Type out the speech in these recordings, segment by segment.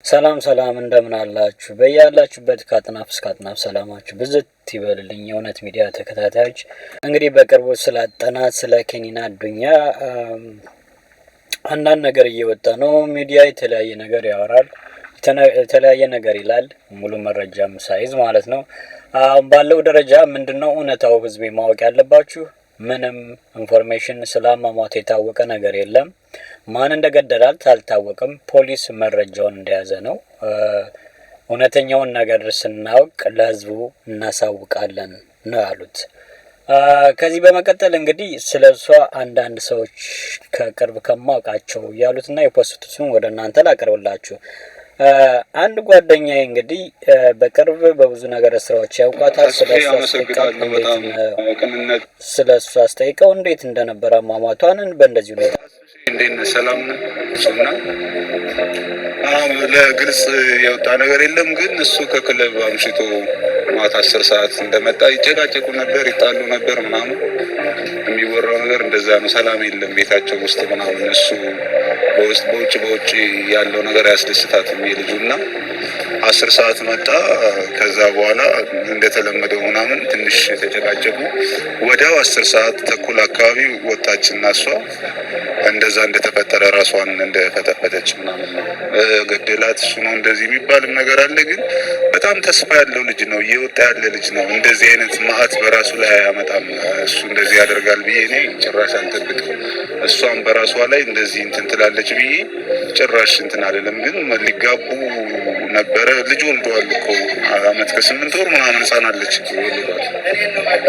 ሰላም ሰላም እንደምን አላችሁ? በያላችሁበት ከአጥናፍ እስከ አጥናፍ ሰላማችሁ ብዝት ይበልልኝ። የእውነት ሚዲያ ተከታታዮች እንግዲህ በቅርቡ ስላጠናት ስለ ኬኒና አዱኛ አንዳንድ ነገር እየወጣ ነው። ሚዲያ የተለያየ ነገር ያወራል፣ የተለያየ ነገር ይላል፣ ሙሉ መረጃም ሳይዝ ማለት ነው። አሁን ባለው ደረጃ ምንድነው እውነታው ህዝቤ ማወቅ ያለባችሁ? ምንም ኢንፎርሜሽን ስላሟሟት የታወቀ ነገር የለም። ማን እንደገደላት አልታወቀም። ፖሊስ መረጃውን እንደያዘ ነው። እውነተኛውን ነገር ስናውቅ ለህዝቡ እናሳውቃለን ነው ያሉት። ከዚህ በመቀጠል እንግዲህ ስለሷ አንዳንድ ሰዎች ከቅርብ ከማውቃቸው ያሉትና የፖስቱን ወደ እናንተ ላቀርብላችሁ። አንድ ጓደኛዬ እንግዲህ በቅርብ በብዙ ነገር ስራዎች ያውቃታል። ስለሷ አስጠይቀው እንዴት እንደነበረ አሟሟቷንን በእንደዚህ ሁኔታ እንዴት ሰላም ነውና ለግልጽ የወጣ ነገር የለም። ግን እሱ ከክለብ አምሽቶ ማታ 10 ሰዓት እንደመጣ ይጨቃጨቁ ነበር፣ ይጣሉ ነበር ምናምን። የሚወራው ነገር እንደዛ ነው። ሰላም የለም ቤታቸው ውስጥ ምናምን። እሱ በውጭ ያለው ነገር ያስደስታትም የልጁና 10 ሰዓት መጣ። ከዛ በኋላ እንደተለመደው ምናምን ትንሽ ተጨቃጨቁ። ወዲያው 10 ሰዓት ተኩል አካባቢ ወጣችና እሷ እንደዛ እንደተፈጠረ ራሷን እንደፈተፈተች ምናምን ነው። ገደላት እሱ ነው እንደዚህ የሚባልም ነገር አለ። ግን በጣም ተስፋ ያለው ልጅ ነው፣ እየወጣ ያለ ልጅ ነው። እንደዚህ አይነት መዓት በራሱ ላይ አያመጣም። እሱ እንደዚህ ያደርጋል ብዬ እኔ ጭራሽ አልጠብቅም። እሷም በራሷ ላይ እንደዚህ እንትን ትላለች ብዬ ጭራሽ እንትን አይደለም። ግን ሊጋቡ ነበረ። ልጅ ወልደዋል እኮ አመት ከ8 ወር ምናምን ህፃን አለች ወልደዋል።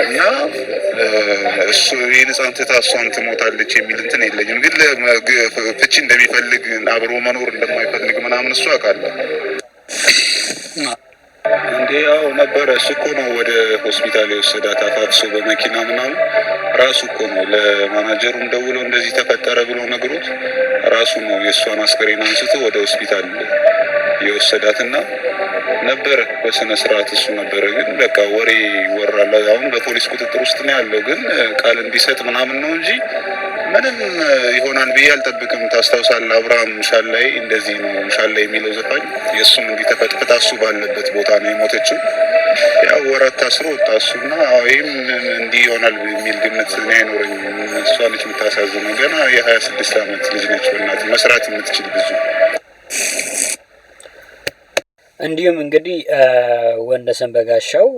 እና እሱ የህፃን ትታ እሷን ትሞታለች የሚል እንትን የለኝም። ግን ፍቺ እንደሚፈልግ አብሮ መኖር እንደማይፈልግ ምናምን እሱ አውቃለሁ። እንዴ ያው ነበረ። እሱ እኮ ነው ወደ ሆስፒታል የወሰዳት አፋፍሶ በመኪና ምናምን። ራሱ እኮ ነው ለማናጀሩም ደውሎ እንደዚህ ተፈጠረ ብሎ ነግሮት ራሱ ነው የእሷን አስከሬን አንስቶ ወደ ሆስፒታል የወሰዳትና ነበረ በስነ ስርዓት እሱ ነበረ። ግን በቃ ወሬ ይወራል። አሁን በፖሊስ ቁጥጥር ውስጥ ነው ያለው። ግን ቃል እንዲሰጥ ምናምን ነው እንጂ ምንም ይሆናል ብዬ አልጠብቅም። ታስታውሳለህ አብርሃም ሻላይ እንደዚህ ነው ሻላይ የሚለው ዘፋኝ የእሱም እንዲህ ተፈጥፍጣ እሱ ባለበት ቦታ ነው የሞተችው። ያው ወራት ታስሮ ወጣ እሱና ይህም እንዲህ ይሆናል የሚል ግምት እኔ አይኖረኝም። እሷ ነች የምታሳዝነው። ገና የ26 ዓመት ልጅ ነች። በእናትህ መስራት የምትችል ብዙ። እንዲሁም እንግዲህ ወንደሰን በጋሻው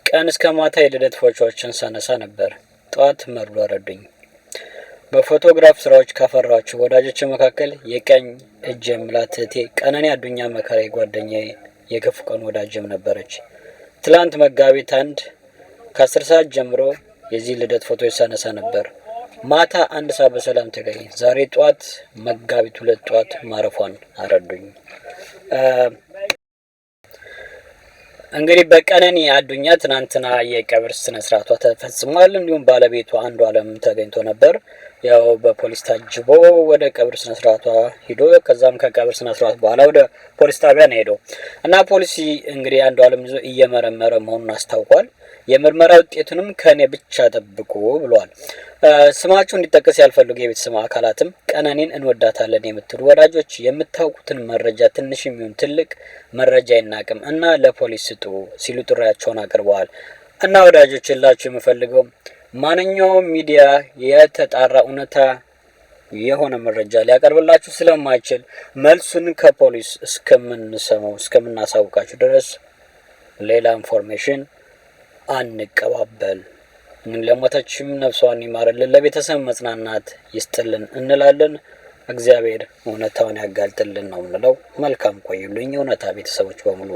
ቀን እስከ ማታ የልደት ፎቶዎችን ሳነሳ ነበር። ጠዋት መርዶ አረዱኝ። በፎቶግራፍ ስራዎች ካፈራችሁ ወዳጆች መካከል የቀኝ እጅ የምላት እህቴ ቀነኒ አዱኛ መከራ ጓደኛዬ የክፉ ቀን ወዳጅም ነበረች። ትላንት መጋቢት 1 ከ10 ሰዓት ጀምሮ የዚህ ልደት ፎቶ ሳነሳ ነበር። ማታ 1 ሰዓት በሰላም ተገኘ። ዛሬ ጠዋት መጋቢት 2 ጠዋት ማረፏን አረዱኝ። እንግዲህ በቀነኒ አዱኛ ትናንትና የቀብር ስነ ስርዓቷ ተፈጽሟል። እንዲሁም ባለቤቷ አንዱ አለም ተገኝቶ ነበር። ያው በፖሊስ ታጅቦ ወደ ቀብር ስነ ስርዓቷ ሄዶ ከዛም ከቀብር ስነ ስርዓት በኋላ ወደ ፖሊስ ጣቢያ ነው ሄዶ እና ፖሊስ እንግዲህ አንዱ አለም ይዞ እየመረመረ መሆኑን አስታውቋል። የምርመራ ውጤቱንም ከኔ ብቻ ጠብቁ ብሏል። ስማችሁ እንዲጠቀስ ያልፈልጉ የቤተሰብ አካላትም ቀነኒን እንወዳታለን የምትሉ ወዳጆች የምታውቁትን መረጃ ትንሽም ይሁን ትልቅ መረጃ ይናቅም እና ለፖሊስ ስጡ ሲሉ ጥሪያቸውን አቅርበዋል። እና ወዳጆች ላችሁ የምፈልገው ማንኛውም ሚዲያ የተጣራ እውነታ የሆነ መረጃ ሊያቀርብላችሁ ስለማይችል መልሱን ከፖሊስ እስከምናሳውቃችሁ ድረስ ሌላ ኢንፎርሜሽን አንቀባበል። ለሞተችም ነፍሷን ይማርልን፣ ለቤተሰብ መጽናናት ይስጥልን እንላለን። እግዚአብሔር እውነታውን ያጋልጥልን ነው የምንለው። መልካም ቆዩልኝ እውነታ ቤተሰቦች በሙሉ።